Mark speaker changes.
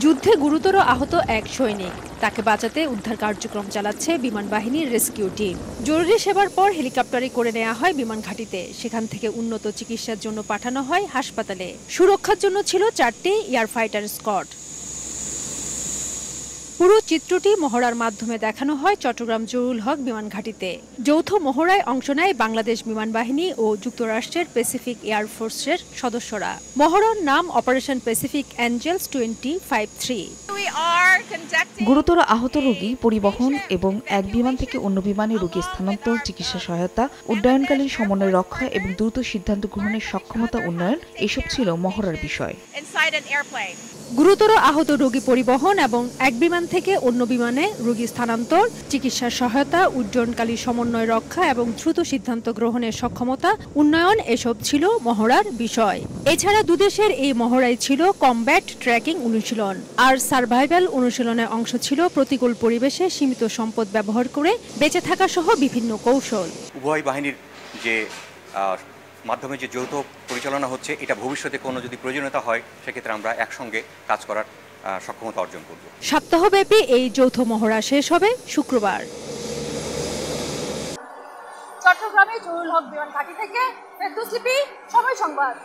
Speaker 1: যুদ্ধে গুরুতর আহত এক সৈনিক, তাকে বাঁচাতে উদ্ধার কার্যক্রম চালাচ্ছে বিমান বাহিনীর রেস্কিউ টিম। জরুরি সেবার পর হেলিকপ্টারে করে নেওয়া হয় বিমান ঘাঁটিতে, সেখান থেকে উন্নত চিকিৎসার জন্য পাঠানো হয় হাসপাতালে। সুরক্ষার জন্য ছিল 4টি এয়ার ফাইটার স্কোয়াড। পুরো চিত্রটি মহড়ার মাধ্যমে দেখানো হয় চট্টগ্রাম জহুরুল হক বিমান ঘাঁটিতে। যৌথ মহড়ায় অংশ নেয় বাংলাদেশ বিমান বাহিনী ও যুক্তরাষ্ট্রের প্যাসিফিক এয়ারফোর্সের সদস্যরা। মহড়ার নাম অপারেশন প্যাসিফিক অ্যাঞ্জেলস 2053।
Speaker 2: গুরুতর আহত রোগী পরিবহন এবং এক বিমান থেকে অন্য বিমানে রোগী স্থানান্তর, চিকিৎসা সহায়তা, উড্ডয়নকালীন সমন্বয় রক্ষা এবং দ্রুত সিদ্ধান্ত গ্রহণের সক্ষমতা উন্নয়ন এসব ছিল মহড়ার বিষয়।
Speaker 1: গুরুতর আহত রোগী পরিবহন এবং এক বিমান থেকে অন্য বিমানে রোগী স্থানান্তর, চিকিৎসা সহায়তা, উড্ডয়নকালীন সমন্বয় রক্ষা এবং দ্রুত সিদ্ধান্ত গ্রহণের সক্ষমতা উন্নয়ন এসব ছিল মহড়ার বিষয়। এছাড়া দুদেশের এই মহড়ায় ছিল কমব্যাট ট্র্যাকিং অনুশীলন আর সার্ভাইভাল অনুশীলনের অংশ ছিল প্রতিকূল পরিবেশে সীমিত সম্পদ ব্যবহার করে বেঁচে থাকা সহ বিভিন্ন কৌশল।
Speaker 3: উভয় বাহিনীর যে মাধ্যমে যে যৌথ পরিচালনা হচ্ছে, এটা ভবিষ্যতে কোনো যদি প্রয়োজনীয়তা হয় সেক্ষেত্রে আমরা একসঙ্গে কাজ করার সক্ষমতা অর্জন করব।
Speaker 1: সপ্তাহব্যাপী এই যৌথ মহড়া শেষ হবে শুক্রবার।
Speaker 4: চট্টগ্রামে জহুরুল হক বিমান ঘাঁটি থেকে ফেরদৌস লিপি, সময় সংবাদ।